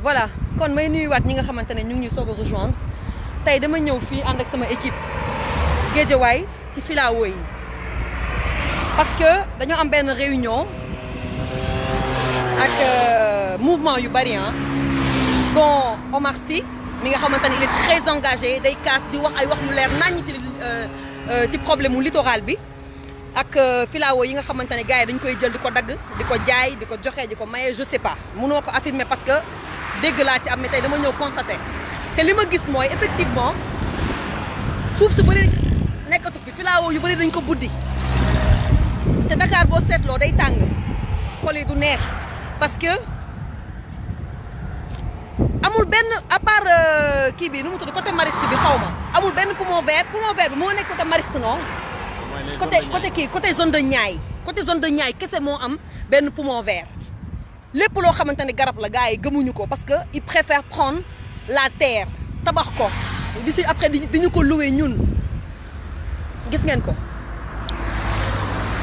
voilà kon may nuyuwaat ñi nga xamante ne ñu ngi ñuy soog a rejoindre tey dama ñëw fii ànd ak sama équipe Guédiawaye ci filao yi parce que dañoo am benn réunion ak mouvement yu bari dont Omar Sy mi nga xamante ne il est très engagé day kaas di wax ay wax lu leer naññ ci problème mu littoral bi ak filao yi nga xamante ne gars yi dañ koy jël di ko dagg di ko jaay di ko joxe di ko maye je sais pas mënoo ko affirmer parce que dégg laa ci am mais tey dama ñëw constater te li ma gis mooy effectivement suuf su bëri nekkatu fi filao yu bëri dañ ko buddi te Dakar boo seetloo day tàng xol yi du neex parce que amul benn à part kii bi nu mu tudd côté Mariste bi xaw ma amul benn poumon vert bi moo nekk côté Mariste non côté zone de Niayes kese moo am benn poumon vert lépp loo xamante ne garab la gars yi gëmuñu ko parce que ils préfèrent prendre la terre tabax ko d'ici après di ñu ko louer ñun gis ngeen ko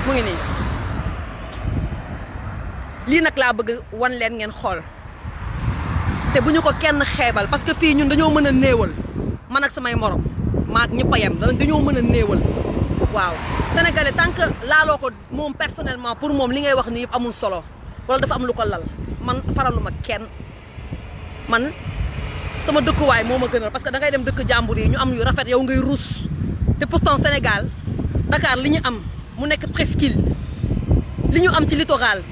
mu ngi nii lii nag laa bëgg wan leen ngeen xool te bu ñu ko kenn xeebal parce que fii ñun dañoo mën a néewal man ak samay morom maak ñëpp a yem dañoo mën a néewal waaw sénégalais tant que laaloo ko moom personnellement pour moom li ngay wax ni yëpp amul solo wala dafa am lu ko lal man faraluma kenn man sama dëkkuwaay moo ma gënal parce que da ngay dem dëkk jàmbur yi ñu am yu rafet yow ngay ruus te pourtant Sénégal Dakar li ñu am mu nekk presqu'île li ñu am ci littoral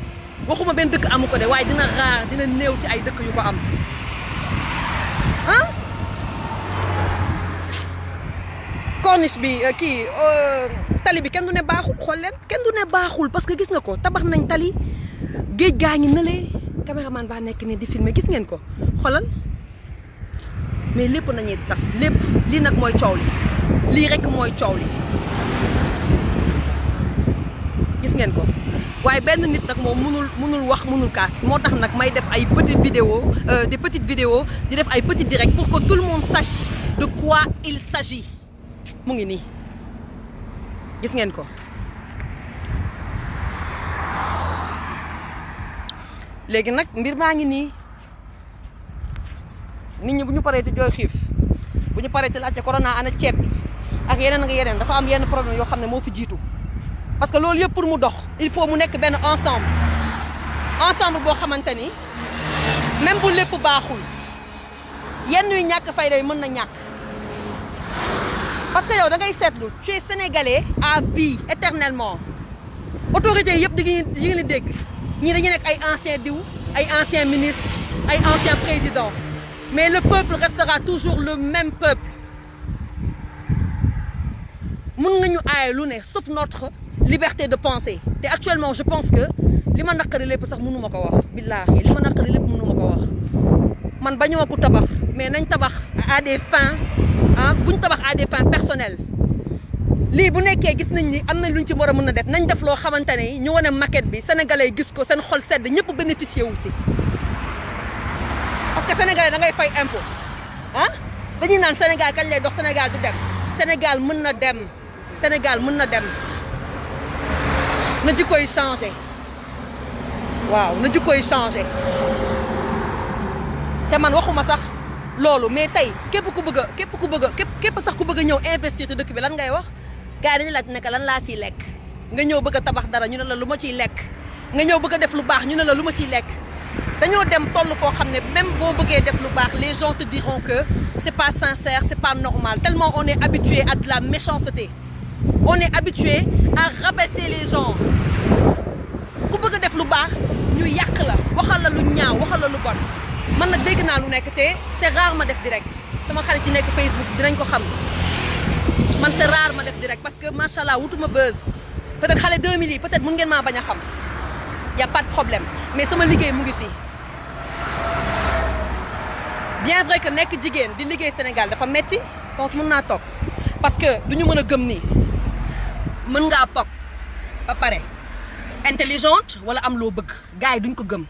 waxuma benn dëkk amu ko de waaye dina raar dina néew ci ay dëkk yu ko am ah corniche bi kii tali bi kenn du ne baaxul xool leen kenn du ne baaxul parce que gis nga ko tabax nañ tali géej gaa ngi nële caméraman baa nekk nii di filmer gis ngeen ko xoolal mais lépp nañuy tas lépp lii nag mooy coow li lii rek mooy coow li gis ngeen ko waaye benn nit nag moom munul wax munul kaas moo tax nag may def ay petites vidéos des petites vidéos di def ay petits directs pour que tout le monde sache de quoi il s'agit mu ngi nii gis ngeen ko léegi nag mbir maa ngi nii nit ñi bu ñu paree ci jooy xiif bu ñu paree ci laajte corona ana ceeb bi ak yeneen nga yeneen dafa am yenn problème yoo xam ne moo fi jiitu parce que loolu yëpp pour mu dox il faut mu nekk benn ensemble boo xamante ni même bu lépp baaxul yenn yu ñàkk fayda yi mën na ñàkk parce que yow da ngay seetlu tu es sénégalais à vie éternellement autorités yëpp di ngi li dégg ñii dañuy nekk ay anciens diw ay anciens ministres ay anciens présidents mais le peuple restera toujours le même peuple mun nga ñu aaye lu ne sauf notre liberté de penser te actuellement je pense que li ma naqari lépp sax mënu ma ko wax billaahi li ma naqari lépp mënu ma ko wax man bañoo ko tabax mais nañ tabax à des fins buñ tabax à des fins personnelles lii bu nekkee gis nañ ni am nañ luñ ci war a mën a def nañ def loo xamante ne ñu wane maquette bi sénégalais gis ko seen xol sedd ñëpp bénéficier wu si parce que sénégalais da ngay fay impôt dañuy naan Sénégal kañ lay dox Sénégal du dem Sénégal mën na dem Sénégal mën na dem na jikkoy changé waaw na jikkoy changé te man waxuma sax loolu mais tey képp sax ku bëgg a ñëw investir ci dëkk bi lan ngay wax gars yi dañu laaj nekk lan laa ciy lekk nga ñëw bëgg a tabax dara ñu ne la lu ma ciy lekk nga ñëw bëgg a def lu baax ñu ne la lu ma ciy lekk dañoo dem toll foo xam ne même boo bëggee def lu baax les gens te diront que c'est pas sincère c'est pas normal tellement on est habitué à de la méchanceté on est habitué à rabaisser les gens ku bëgg a def lu baax ñu yàq la waxal la lu ñaaw waxal la lu bon man nag dégg naa lu nekk te c'est rare ma def direct sama xarit yi nekk Facebook dinañ ko xam man c'est rare ma def direct parce que macha allah wutuma buzz peut-être xale 2000 yi peut-être mun ngeen maa bañ a xam y a pas de problème mais sama liggéey mu ngi fii bien vrai que nekk jigéen di liggéey Sénégal dafa metti donc mun naa toog parce que du ñu mën a gëm nii mën ngaa toog ba pare intelligente wala am loo bëgg gars yi duñ ko gëm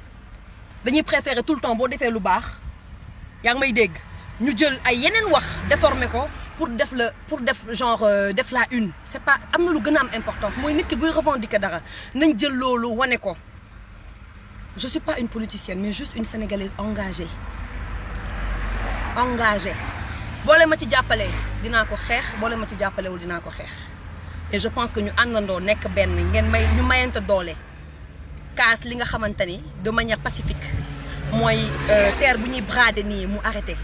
dañuy préférer tout le temps boo defee lu baax yaa ngi may dégg ñu jël ay yeneen wax déformer ko pour def genre def la une c'est pas am na lu gën a am importance mooy nit ki buy revendiquer dara nañ jël loolu wane ko je suis pas une politicienne mais juste une sénégalaise engagée engagé boo leen ma ci jàppalee dinaa ko xeex boo leen ma ci jàppalewul dinaa ko xeex et je pense que ñu àndandoo nekk benn ngeen ñu mayante doole kaas li nga xamante ni de manière pacifique mooy terre bu ñuy brader nii mu arrêté.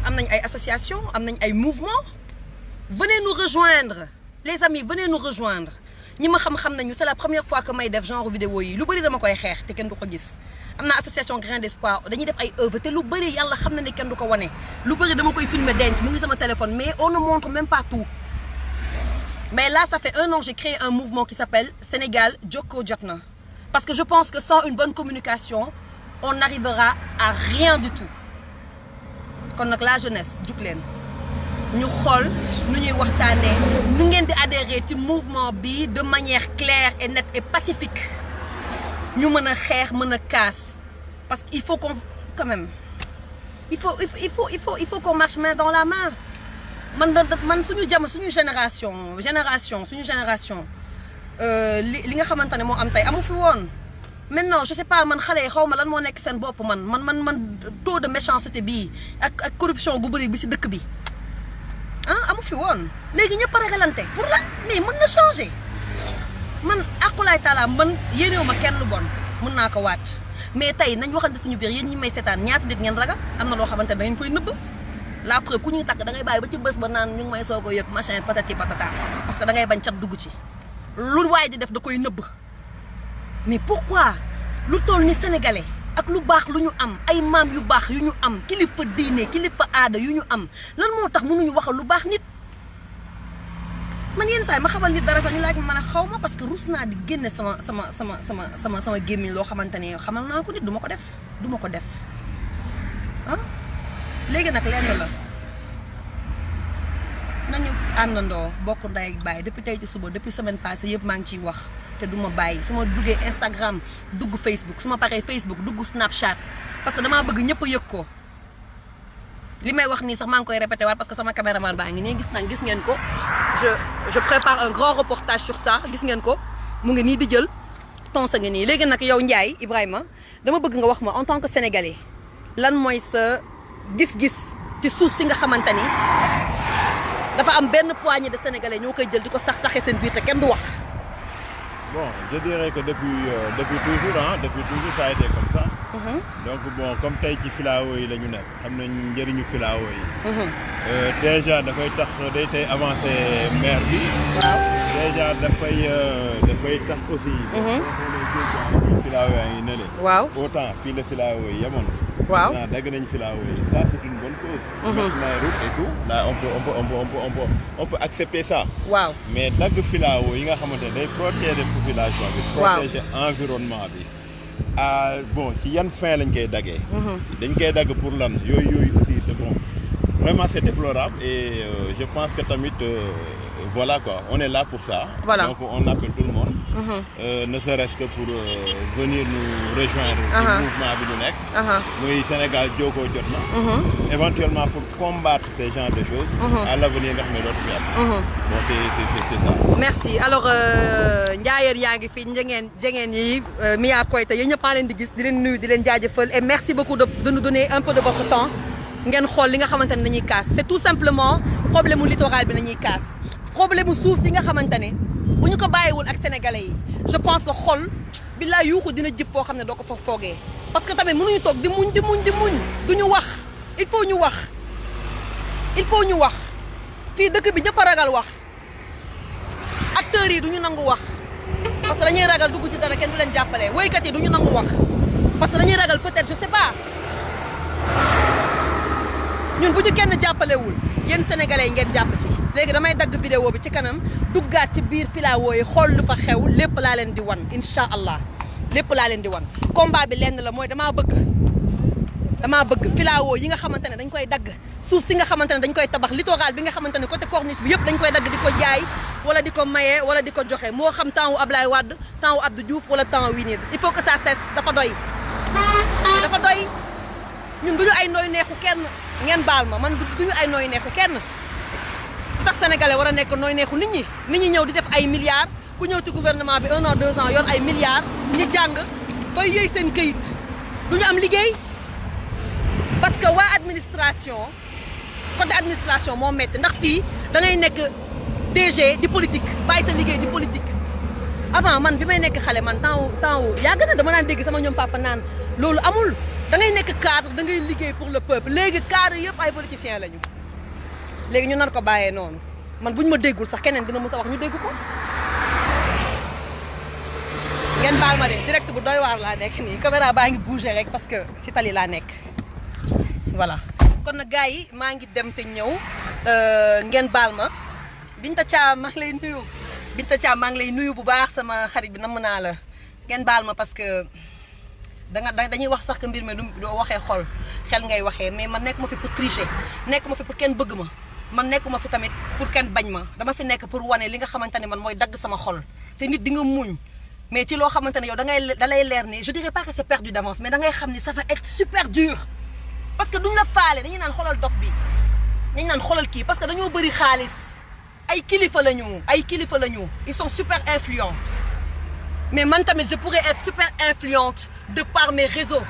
am nañ ay association am nañ ay mouvement venez nous rejoindre les amis venez nous rejoindre ñi ma xam-xam nañu c'est la première fois que may def genre vidéo yi lu bëri dama koy xeex te kenn du ko gis am na association Grain d'Espoir dañuy def ay œuvre te lu bëri yàlla xam na ne kenn du ko wane lu bëri dama koy filmer denc mu ngi sama téléphone mais on ne montre même pas tout mais là ça fait 1 an j'ai créé un mouvement qui s'appelle Sénégal Jokko Jotna parce que je pense que sans une bonne communication on n'arrivera à rien du tout kon nag la jeunesse jug leen ñu xool nu ñuy waxtaanee nu ngeen di adhérer ci mouvement bi de manière claire et nette et pacifique ñu mën a xeex mën a kaas parce que il faut qu'on quand même il faut qu'on marche main dans la main man suñu génération suñu génération li nga xamante ne moo am tey amu fi woon maintenant je sais pas man xale yi xaw ma lan moo nekk seen bopp man taux de méchanceté bii ak corruption gu bëri bi ci dëkk bi amu fi woon léegi ñëpp a ragalante pour lan mais mën na changer man aqulaay taala man yéenewu ma kenn lu bon mën naa ko waat mais tey nañ waxante suñu biir yéen ñi may seetaan ñaata nit ngeen ragal am na loo xamante ne da ngeen koy nëbb la preuve ku ñuy takk da ngay bàyyi ba ci bés ba naan ñu ngi may soog a yëg machin patati patata parce que da ngay bañ cat dugg ci lu waay di def da koy nëbb mais pourquoi lu toll ni sénégalais ak lu baax lu ñu am ay maam yu baax yu ñu am kilifa diine kilifa aada yu ñu am lan moo tax mënuñu waxal lu baax nit man yenn saa yi ma xamal nit dara sax ñu laaj ma a xaw ma parce que rus naa di génne sama gémmiñ loo xamante ne xamal naa ko nit du ma ko def léegi nag lenn la nañu àndandoo bokk ndey ak baay depuis tey ci suba depuis semaine passée yëpp maa ngi ciy wax te du ma bàyyi su ma duggee Instagram dugg Facebook su ma paree Facebook dugg Snapchat parce que damaa bëgg ñëpp a yëg ko li may wax nii sax maa ngi koy répété waat parce que sama caméraman baa ngi nii gis ngeen ko je prépare un grand reportage sur ça gis ngeen ko mu ngi nii di jël tonsa nga nii léegi nag yow Ndiaye Ibrahima dama bëgg nga wax ma en tant que sénégalais lan mooy sa gis-gis ci suuf si nga xamante ni dafa am benn poignée de sénégalais ñoo koy jël di ko sax-saxe seen biir te kenn du wax. Bon, je dirais que depuis toujours ça a été comme ça. Donc bon comme tey ci filao yi la ñu nekk xam nañ njëriñu filao yi. Déjà dafay tax day tey avancé maire bi. waaw déjà dafay tax aussi. filao yaa ngi ne leen. waaw autant fii la filao yi yemoon. waaw maintenant dagg nañ filao yi ça c'est une bonne cause. maintenant route et tout là on peut accepter ça. waaw mais dagg filao yi nga xamante ne day protéger population bi. protéger environnement bi. bon ci yan fin lañ koy daggee. dañ koy dagg pour lan yooyu aussi te bon vraiment c'est déplorable et je pense que tamit voilà quoi on est là pour ça. Voilà. Donc on appelle tout le monde. Ne serait-ce que pour venir nous rejoindre. ci mouvement bi ñu nekk. muy Sénégal Jokko Jotna. Éventuellement pour combattre ces genres de choses. À l'avenir nga xam ne dootu fi am. Bon c'est ça. merci alors Ndiaye yaa ngi fi njengeen yi Mia Koyta yéen ñëpp a leen di gis di leen nuyu di leen jaajëfal et merci beaucoup de nous donner un peu de votre temps ngeen xool li nga xamante ne dañuy kaas c'est tout simplement problème mu littoral bi nañuy kaas problème mu suuf si nga xamante ne bu ñu ko bàyyiwul ak sénégalais yi je pense que xol billaay yuuxu dina jëp foo xam ne doo ko fa foogee parce que tamit mënuñu toog di muñ duñu wax il faut ñu wax fii dëkk bi ñëpp a ragal wax acteurs yi duñu nangu wax parce que dañuy ragal dugg ci dara kenn du leen jàppale woykat yi duñu nangu wax parce que dañuy ragal peut-être je sais pas ñun bu ñu kenn jàppalewul yéen sénégalais yi ngeen jàpp ci léegi damay dagg vidéo bi ci kanam duggaat ci biir filao yi xool lu fa xew lépp laa leen di wan incha allah lépp laa leen di wan combat bi lenn la mooy damaa bëgg filao yi nga xamante ne dañ koy dagg suuf si nga xamante ne dañ koy tabax littoral bi nga xamante ne côté corniche bi yëpp dañ koy dagg di ko jaay wala di ko maye wala di ko joxe moo xam temps wu Ablaye Wade temps wu Abdou Diouf wala temps wu Winnie il faut que ça cesse dafa doy ñun duñu ay nooy neexu kenn ngeen baal ma man duñu ay nooy neexu kenn lu tax sénégalais war a nekk nooy neexu nit ñi ñëw di def ay milliards ku ñëw ci gouvernement bi 1 an 2 ans yor ay milliards ñi jàng ba yëy seen këyit duñu am liggéey parce que waa administration côté administration moo métti ndax fii da ngay nekk DG di politique bàyyi sa liggéey di politique. avant man bi may nekk xale man temps yàgg na dama naan dégg sama ñoom papa naan loolu amul da ngay nekk cadre da ngay liggéey pour le peuple léegi cadre yëpp ay politiciens lañu. léegi ñu nar ko bàyyee noonu man buñ ma déggul sax keneen dina mës a wax ñu dégg ko. ngeen baal ma de direct bu doy waar laa nekk nii caméra baa ngi bouger rek parce que ci tali laa nekk voilà. kon nag gars yi maa ngi dem te ñëw ngeen baal ma Binta Thiam maa ngi lay nuyu Binta Thiam maa ngi lay nuyu bu baax sama xarit bi namm naa la ngeen baal ma parce que dañuy wax sax que mbir mi du waxee xel ngay waxee mais man nekk ma fi pour tricher nekk ma fi pour kenn bëgg ma man nekk ma fi tamit pour kenn bañ ma dama fi nekk pour wane li nga xamante ne man mooy dagg sama xol te nit di nga muñ mais ci loo xamante ne yow da lay leer ni je dirais pas que c'est perdu d'avance mais da ngay xam ni ça va être super dur parce que duñ la faale dañuy naan xoolal dof bi dañuy naan xoolal kii parce que dañoo bëri xaalis ay kilifa lañu ils sont super influents mais man tamit je pourrais être super influente de par mes réseaux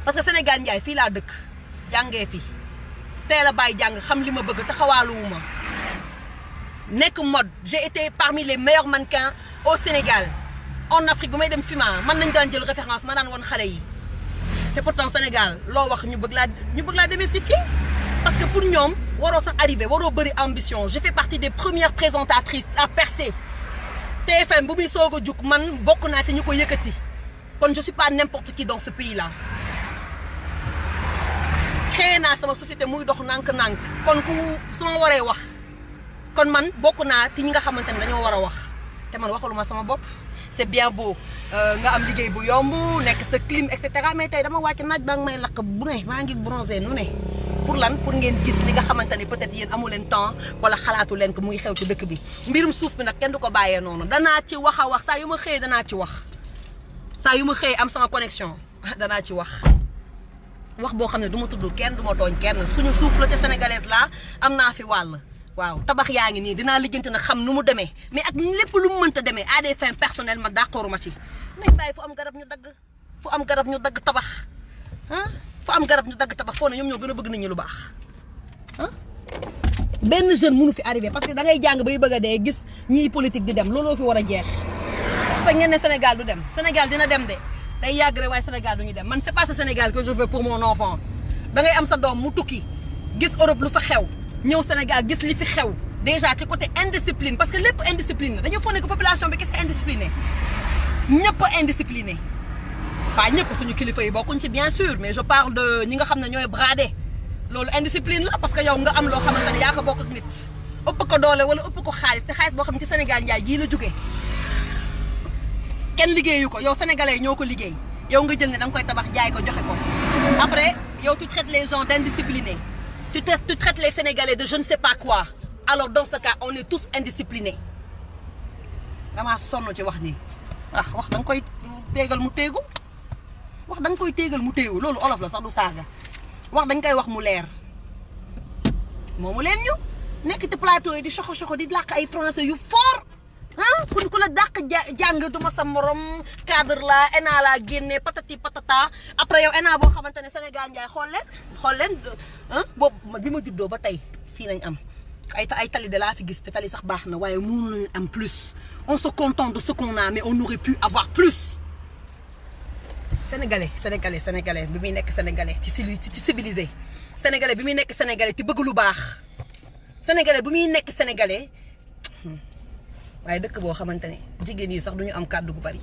parce que Sénégal njaay fii laa dëkk jàngee fi teel a bàyyi jàng xam li ma bëgg taxawaaluwuma nekk mode j'ai été parmi les meilleurs mannequins au Sénégal en Afrique bu may dem FIMA man nañ daan jël référence ma daan woon xale yi te pourtant Sénégal loo wax ñu bëgg laa démystifier parce que pour ñoom waroo sax arrivé waroo bëri ambition je fais partie des premières présentatrices à percer TFM bu muy soog a jug man bokk naa te ñu ko yëkkati kon je suis pas n'importe qui dans ce pays là créé naa sama société muy dox nànk-nànk kon ku su ma waree wax kon man bokk naa ci ñi nga xamante ne dañoo war a wax te man waxaluma sama bopp c'est bien beau nga am liggéey bu yomb nekk sa clim et cetera mais tey dama wàcc naaj baa ngi may lakk bu ne maa ngi bronzé nu ne pour lan pour ngeen gis li nga xamante ni peut-être yéen amu leen temps wala xalaatu leen ko muy xew ci dëkk bi mbirum suuf bi nag kenn du ko bàyyee noonu danaa ci wax a wax saa yu ma xëyee danaa ci wax saa yu ma xëyee am sama connexion danaa ci wax boo xam ne du ma tudd kenn du ma tooñ kenn suñu suuf la te sénégalaise laa am naa fi wàll waaw tabax yaa ngi nii dinaa lijjanti nag xam nu mu demee mais ak lépp lu mu mënta demee à des fins personnelles ma d'accord ma ci nañ bàyyi fu am garab ñu dagg tabax fu am garab ñu dagg tabax foo ne ñoom ñoo gën a bëgg nit ñi lu baax benn jeune mënu fi arrivé parce que da ngay jàng bay bëgg a dee gis ñiy politique di dem looloo fi war a jeex fa ngeen ne Sénégal du dem Sénégal dina dem de day yàgg rek waaye Sénégal du ñu dem man c'est pas ce Sénégal que je veux pour mon enfant da ngay am sa doom mu tukki gis Europe lu fa xew ñëw Sénégal gis li fi xew déjà ci côté indiscipline parce que lépp indiscipline la dañoo foog ne que population bi kese indiscipliné ñëpp indiscipliné pas ñëpp suñu kilifa yi bokkuñ ci bien sûr mais je parle de ñi nga xam ne ñooy bradé loolu indiscipline la parce que yow nga am loo xamante ne yaa ko bokk ak nit ëpp ko doole wala ëpp ko xaalis te xaalis boo xam ne ci Sénégal njaay gii la jógee kenn liggéeyu ko yow sénégalais yi ñoo ko liggéey yow nga jël ne da nga koy tabax jaay ko joxe ko après yow tu traites les gens d'indisciplinés tu traites les Sénégalais de je ne sais pas quoi alors dans ce cas on est tous indisciplinés damaa sonn ci wax nii wax da nga koy téegal mu téegu wax da nga koy téegal mu téegu loolu olof la sax du saaga wax dañ koy wax mu leer moomu leen ñu nekk ci plateau yi di soxo di làkk ay français yu fort ku la dàq jàng duma sa morom cadre la ENA laa génne patati patata après yow ENA boo xamante ne Sénégal njaay xool leen boobu bi ma juddoo ba tey fii lañ am ay tali de laa fi gis te tali sax baax na waaye mënu nañ am plus on se contente de ce qu'on a mais on aurait pu avoir plus sénégalais bi muy nekk sénégalais ci civilisé sénégalais bi muy nekk sénégalais ci bëgg lu baax sénégalais bi muy nekk sénégalais waaye dëkk boo xamante ne jigéen yi sax duñu am kàddu gu bari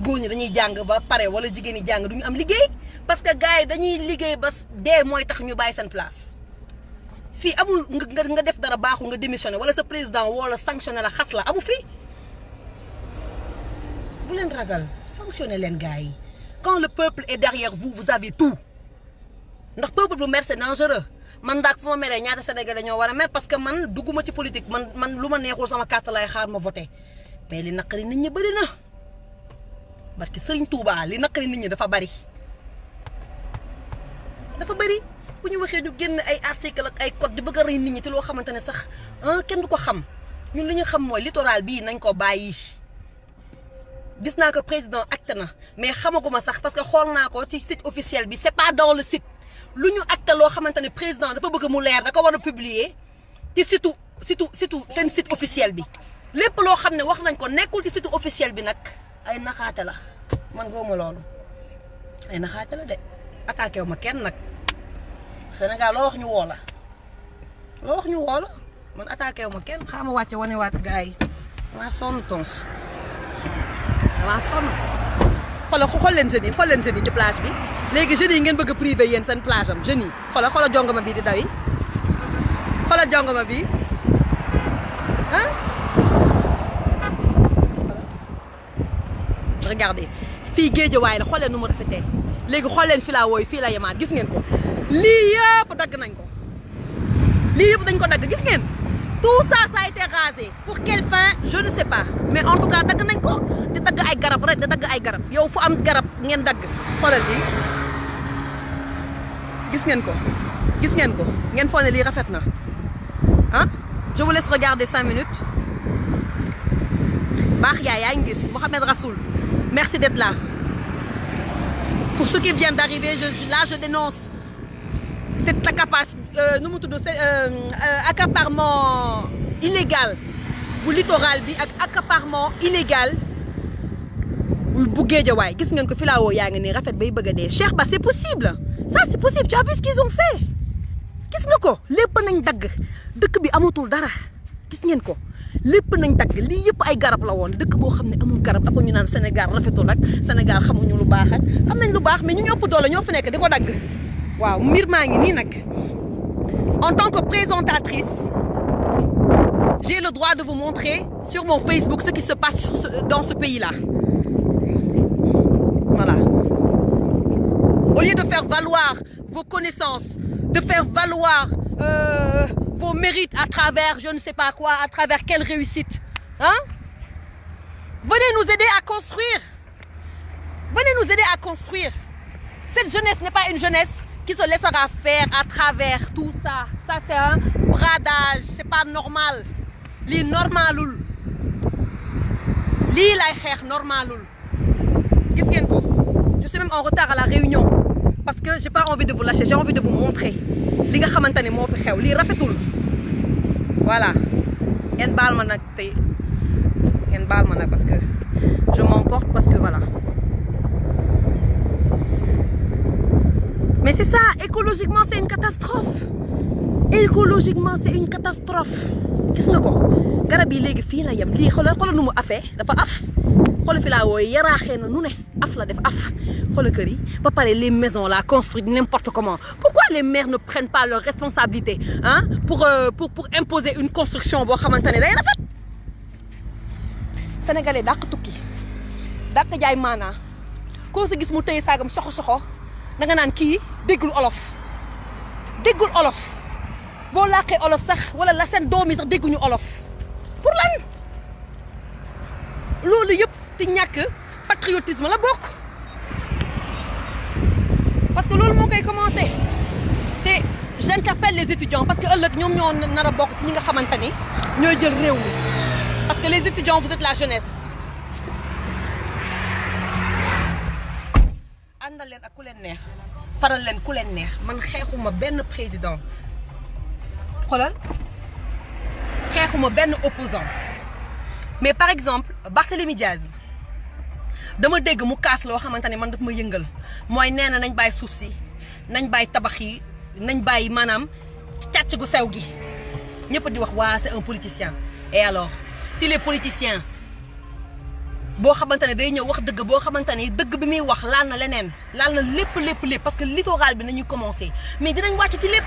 góor ñi dañuy jàng ba pare wala jigéen yi jàng duñu am liggéey parce que gars yi dañuy liggéey ba dee mooy tax ñu bàyyi seen place fii amul nga def dara baaxul nga démissionné wala sa président wala sanctionné la xas la amu fii bu leen ragal sanctionné leen gars yi quand le peuple est derrière vous vous avez tout ndax peuple bu mer c'est dangereux man daal fu ma meree ñaata Sénégalais ñoo war a mer parce que man dugguma ci politique man lu ma neexul sama carte lay xaar ma voté mais li naqari nit ñi bëri na barki Serigne Touba li naqari nit ñi dafa bëri bu ñu waxee ñu génn ay article ak ay code di bëgg a rey nit ñi te loo xamante ne sax kenn du ko xam ñun li ñu xam mooy littoral bii nañ ko bàyyi gis naa ko président acte na mais xamaguma sax parce que xool naa ko ci site officiel bi c'est pas dans le site lu ñu acte loo xamante ne président dafa bëgg mu leer da ko war a publier ci site seen site officiel bi lépp loo xam ne wax nañ ko nekkul ci site officiel bi nag ay naxaate la man gëwuma loolu ay naxaate la de attaqué wu ma kenn nag Sénégal loo wax ñu woo la loo wax ñu woo la man attaqué wu ma kenn xaama wàcce wane waat gars yi damaa sonn tons damaa sonn xool leen jeunes yi ci plage bi léegi jeunes yi ngeen bëgg a privé yéen seen plage am jeunes yi xoolal jongama bii di daw yi xoolal jongama bii ah regardez fii Guédiawaye la xool leen nu mu rafetee léegi xool leen filawoo yi fii la yemaat gis ngeen ko lii yëpp dagg nañ ko lii yëpp dañ ko dagg gis ngeen tout ça a été rasé pour quelle fin je ne sais pas mais en tout cas dagg nañ ko di dagg ay garab rek di dagg ay garab yow fu am garab ngeen dagg xoolal bi gis ngeen ko ngeen foog ne lii rafet na ah je vous laisse regarder 5 minutes baax yaa ngi gis Mohamed Rassoul merci d'être là pour ceux qui viennent d'arriver je dénonce cette accaparement illégal bu littoral bi ak accaparement illégal bu Guédiawaye gis ngeen ko filawoo yaa ngi nii rafet bay bëgg a dee Cheikh Ba c'est possible ça c'est possible tu as vu ce qu'ils ont fait gis nga ko lépp nañ dagg dëkk bi amatul dara gis ngeen ko lépp nañ dagg lii yëpp ay garab la woon dëkk boo xam ne amul garab après ñu naan Sénégal rafetul ak Sénégal xamuñu lu baax ak xam nañ lu baax mais ñu ëpp doole ñoo fi nekk di ko dagg waaw mbir maa ngi nii nag en tant que présentatrice j'ai le droit de vous montrer sur mon Facebook ce qui se passe dans ce pays-là voilà au lieu de faire valoir vos connaissances de faire valoir vos mérites à travers je ne sais pas quoi à travers quelle réussite hein venez nous aider à construire cette jeunesse n'est pas une jeunesse qui se laissera faire à travers tout ça c'est un bradage c'est pas normal lii normalul lii lay xeex normalul gis ngeen ko je suis même en retard à la réunion parce que j'ai pas envie de vous lâcher j'ai envie de vous montrer li nga xamante ne moo fi xew lii rafetul voilà ngeen baal ma nag tey ngeen baal ma nag parce que je m'emporte parce que voilà mais c'est ça écologiquement c'est une catastrophe gis nga ko garab yi léegi fii la yem lii xoolal nu mu afee dafa af xoolal fi laa wooye yaraaxee na nu ne af la def af xoolal kër yi ba pare les maisons là construites n'importe comment pourquoi les maires ne prennent pas leurs responsabilités hein pour imposer une construction boo xamante ne day rafet sénégalais dàq tukki dàq jaay maanaa koo sa gis mu tëye saagam soxo da nga naan kii déggul olof boo làqee olof sax wala la seen doom yi sax dégguñu olof pour lan loolu yëpp ci ñàkk patriotisme la bokk parce que loolu moo koy commencé te j'interpelle les étudiants parce que ëllëg ñoom ñoo nar a bokk ñi nga xamante ni ñooy jël réew mi parce que les étudiants vous êtes la jeunesse àndal leen ak ku leen neex faral leen ku leen neex man xeexuma benn président xoolal xeexuma benn opposant mais par exemple Barthélémy Diaz dama dégg mu kaas loo xamante ne man daf ma yëngal mooy nee na nañ bàyyi suuf si nañ bàyyi tabax yi nañ bàyyi maanaam càcc gu sew gi ñëpp di wax waa c'est un politicien et alors si les politiciens boo xamante ne day ñëw wax dëgg boo xamante ne dëgg bi muy wax laal na leneen laal na lépp parce que littoral bi nañuy commencé mais dinañ wàcc ci lépp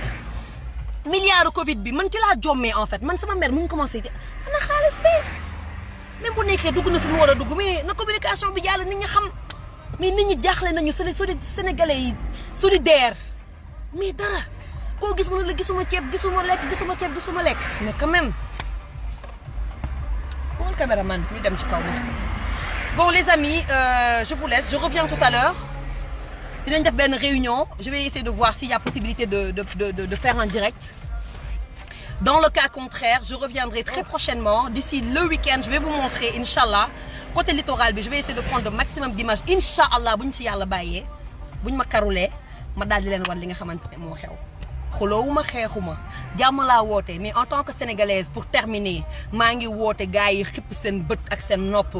milliards Covid bi man ci laa jommee en fait man sama mère mu ngi commencé di ana xaalis bi même bu nekkee dugg na fi mu war a dugg mais na communication bi jàll nit ñi xam mais nit ñi jaaxle nañu sénégalais yi solidaire mais dara koo gis mu ne la gisuma ceeb gisuma lekk mais quand même bon caméraman ñu dem ci kaw ma bon les amis je vous laisse je reviens tout à l'heure dinañ def benn réunion je vais essayer de voir s'il y a possibilité de faire un direct dans le cas contraire je reviendrai très prochainement d'ici le week-end je vais vous montrer inchallah côté littoral bi je vais essayer de prendre le maximum d'images incha allah bu ñu ci yàlla bàyyee bu ñu ma karulee ma daal di leen wan li nga xamante ne moo xew. xuloowuma xeexuma jàmm laa woote mais en tant que sénégalaise pour terminer maa ngi woote gars yi xipp seen bët ak seen nopp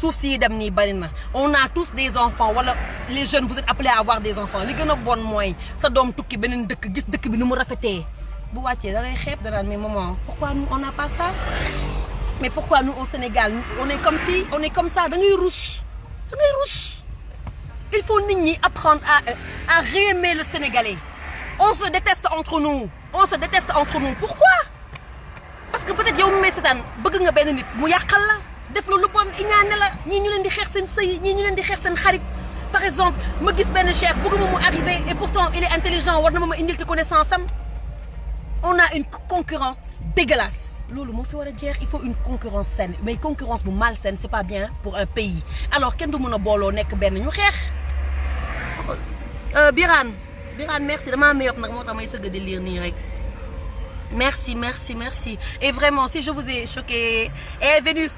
suuf si dem nii bari na on a tous des enfants wala les jeunes vous êtes appelés à avoir des enfants li gën a bon mooy sa doom tukki beneen dëkk gis dëkk bi ni mu rafetee bu wàccee da lay xeeb danaan mais maman pourquoi nous on n'a pas ça mais pourquoi nous au Sénégal on est comme ça da ngay rus il faut nit ñi apprendre à réaimer le Sénégalais. On se déteste entre nous pourquoi parce que peut-être yow mu may seetaan bëgg nga benn nit mu yàqal la def lu bon iñaane la ñii ñu leen di xeex seen sëy ñii ñu leen di xeex seen xarit par exemple ma gis benn chef bëgguma mu arrivé et pourtant il est intelligent war na ma indil ci connaissance am on a une concurrence dégueulasse loolu moo fi war a jeex il faut une concurrence saine mais concurrence bu malsaine c'est pas bien pour un pays alors kenn du mën a booloo nekk benn ñu xeex Birane merci damaa may nag moo tax may sëgg di lire nii rek merci et vraiment si je vous ai choqué Vénus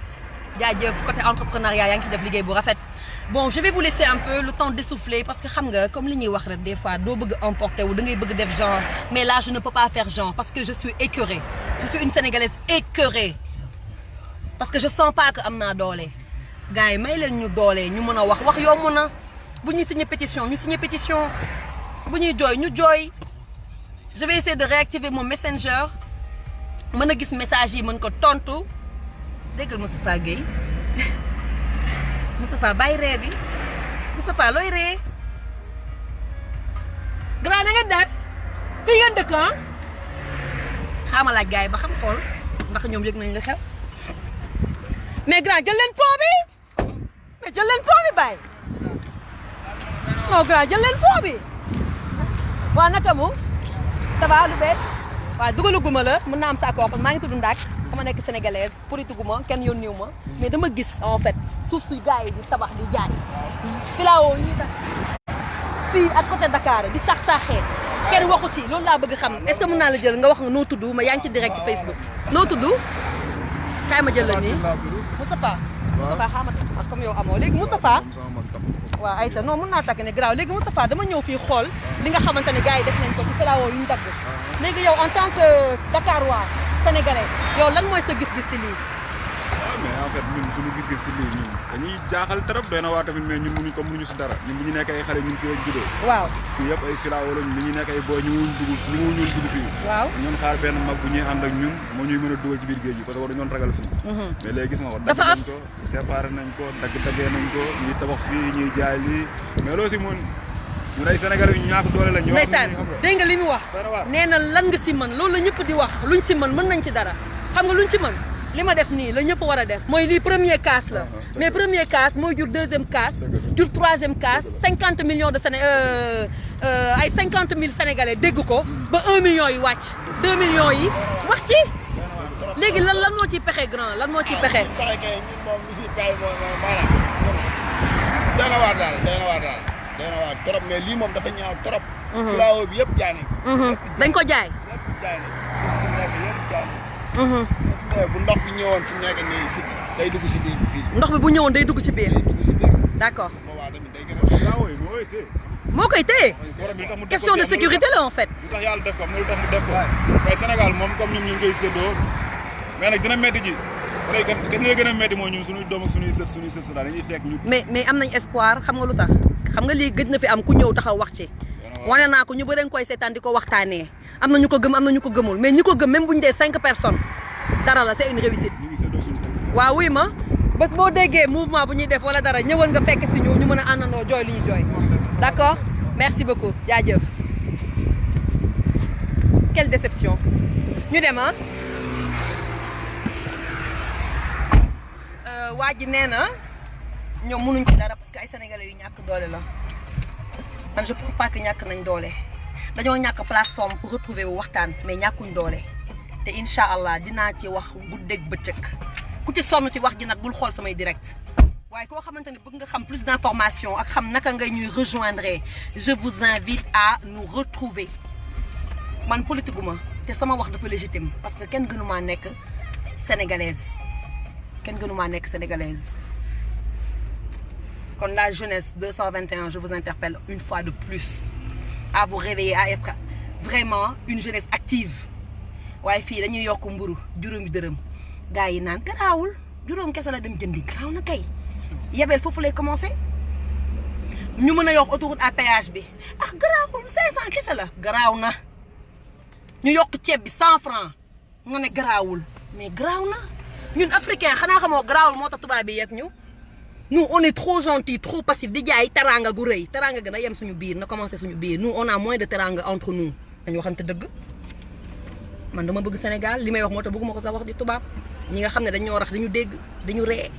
jaajëf côté entrepreneuriat yaa ngi ci def liggéey bu rafet bon je vais vous laisser un peu le temps d'essouffler parce que xam nga comme li ñuy wax rek des fois doo bëgg emporter wu da ngay bëgg def genre mais là je ne peux pas faire genre parce que je suis écœurée je suis une sénégalaise écœurée parce que je sens pas que am naa doole gars yi may leen ñu doole ñu mën a wax yomb na bu ñuy signer pétition ñu signer pétition bu ñuy jooy ñu jooy je vais essayer de réactiver mon messenger mën a gis message yi mën ko tontu déggal Moustapha Gueye Moustapha bàyyi ree bi Moustapha looy ree grand na nga def fii ngeen dëkk xaama laaj gars yi ba xam xool ndax ñoom yëg nañ la xew mais grand jël leen pont bi mais jël leen pont bi bàyyi non grand jël leen pont bi waaw naka mu ça va lu bees waaw dugaluguma la mën naa am sa accord parce que maa ngi tudd Ndak dama nekk sénégalaise politiguma kenn yónniwu ma mais dama gis en fait suuf si gars yi di tabax di jaay filao yi fii ak côté Dakar di sax-saxee kenn waxu ci loolu laa bëgg xam est-ce que mën naa la jël nga wax nga noo tudd ma yaa ngi ci direct Facebook noo tudd kaay ma jël la nii Moustapha xamata parce que comme yow amoo léegi Moustapha waaw ayta non mën naa takk ne garaaw léegi Moustapha dama ñëw fii xool li nga xamante ne gars yi def nañ ko ci filao yu ñu dagg léegi yow en tant que Dakarois sénégalais yow lan mooy sa gis-gis ci lii waaw mais en fait ñun suñu gis-gis ci lii ñun dañuy jaaxal trop doy na waa tamit mais ñun mënuñu si dara ñun bu ñu nekk ay xale ñun fii lañ juddoo waaw fii yëpp ay filao lañ ñu nekk ay booy ñu ñun dugg fii waaw ñun xaar benn mag bu ñuy ànd ak ñun moo ñuy mën a dugal ci biir géej gi parce que waru ñoon ragal fii mais léegi gis nga ko dagg nañ ko séparé nañ ko daggee nañ ko ñuy tabax fii ñuy jaay lii mais loolu si ñun ay sénégalais yu ñàkk doole lañ ndeysaan dégg nga li mu wax nee na lan nga si mën loolu la ñëpp di wax luñ si mën nañ ci dara xam nga luñ ci mën li ma def nii la ñëpp war a def mooy lii premier casse la mais premier casse mooy jur deuxième casse jur troisième casse 50 millions de ay 50 000 sénégalais dégg ko ba 1 million yi wàcc 2 millions yi wax ci léegi lan moo ciy pexe grand lan moo ciy pexe. ñun moom lu si bàyyi moom maanaam doy na waar trop mais lii moom dafa ñaaw trop. filao bi yëpp jaay nañ. dañ ko jaay. yëpp jaay nañ si nekk yëpp jaay nañ. bu ndox bi ñëwoon fi nekk nii si day dugg si biir fii. ndox bi bu ñëwoon day dugg ci biir. d'accord. moo koy téye. question de sécurité la en fait. lu tax yàlla def ko lu tax mu def ko waaye Sénégal moom comme ñun ñu ngi koy séddoo mais nag dina métti ji léegi nga gën a métti mooy ñun suñuy doom ak suñuy sët dañuy fekk ñu. mais am nañ espoir xam nga lu tax xam nga lii gëj na fi am ku ñëw taxaw wax ci. wane naa ko ñu bëri nga koy seetaan di ko waxtaanee am na ñu ko gëm am na ñu ko gëmul mais ñi ko gëm même bu ñu dee 5 personnes dara la c'est une réussite. waaw wuy ma bés boo déggee mouvement bu ñuy def wala dara ñëwal nga fekk si ñu mën a àndandoo jooy li ñu jooy. d'accord merci beaucoup jaajëf. quelle déception ñu dem waa ji nee na ñoom mënuñ ci dara parce que ay sénégalais yu ñàkk doole la man je pense pas que ñàkk nañ doole dañoo ñàkk plateforme pour retrouver wu waxtaan mais ñàkkuñ doole te incha allah dinaa ci wax guddeeg bëccëg ku ci sonn ci wax ji nag bul xool samay direct waaye koo xamante ne bëgg nga xam plus d'informations ak xam naka ngay ñuy rejoindre je vous invite à nous retrouver man politique ma te sama wax dafa légitime parce que kenn gënumaa nekk sénégalaise kon la jeunesse 221 je vous interpelle une fois de plus à vous réveiller à être vraiment une jeunesse active waaye fii dañuy yokk mburu juróomi dërëm gars yi naan garaawul juróom kese la dem jëndi garaaw na kay yebeel foofu lay commencé ñu mën a yokk autoroute à péage bi garaawul 500 kese la garaaw na ñu yokk ceeb bi 100 francs nga ne garaawul mais garaaw na ñun africain xanaa xamoo garaawul moo tax tubaab bi yegg ñu nous on est trop gentil trop passif di jaay teranga gu rëy teranga gën a yem suñu biir na commencé suñu biir nous on a moins de teranga entre nous dañu waxante dëgg man dama bëgg Sénégal li may wax moo tax bëgguma ko sax wax di tubaab ñi nga xam ne dañoo rax dañu dégg dañu ree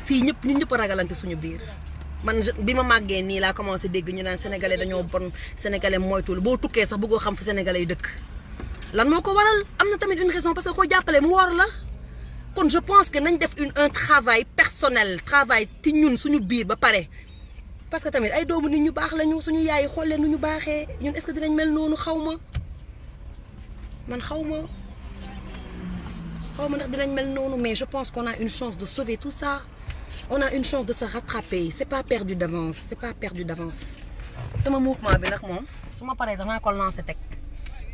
fii ñëpp ñun ñëpp a ragalante suñu biir man bi ma màggee nii laa commencé dégg ñu naan sénégalais dañoo bon sénégalais moytul boo tukkee sax bëggoo xam fi sénégalais yi dëkk lan moo ko waral am na tamit une raison parce que koo jàppale mu war la kon je pense que nañ def un travail personnel travail ci ñun suñu biir ba pare parce que tamit ay doomu nit ñu baax lañu suñu yaay yi xool leen nu ñu baaxee ñun est-ce que dinañ mel noonu xaw ma ndax dinañ mel noonu mais je pense qu'on a une chance de sauver tout ça on a une chance de se rattraper c'est pas perdu d'avance sama mouvement bi nag moom su ma paree danaa ko lancer teg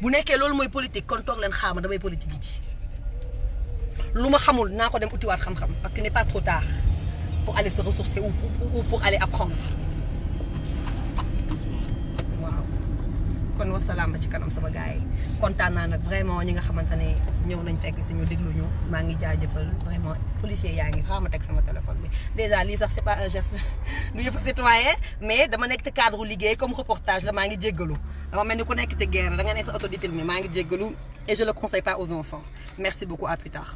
bu nekkee loolu mooy politique kon toog leen xaama damay politique yi ci lu ma xamul naa ko dem utiwaat xam-xam parce que n'est pas trop tard pour aller se ressourcer ou pour aller apprendre waaw kon wasalaam ci kanam sama gars yi kontaan naa nag vraiment ñi nga xamante ne ñëw nañ fekk si ñu déglu ñu maa ngi jaajëfal vraiment policier yaa ngi xaama teg sama téléphone bi déjà lii sax c'est pas un geste du yëpp citoyen mais dama nekk te cadre liggéey comme reportage la maa ngi jéggalu dama mel ni ku nekk te guerre da nga nekk sa auto di filmer maa ngi jéggalu et je le conseille pas aux enfants merci beaucoup à plus tard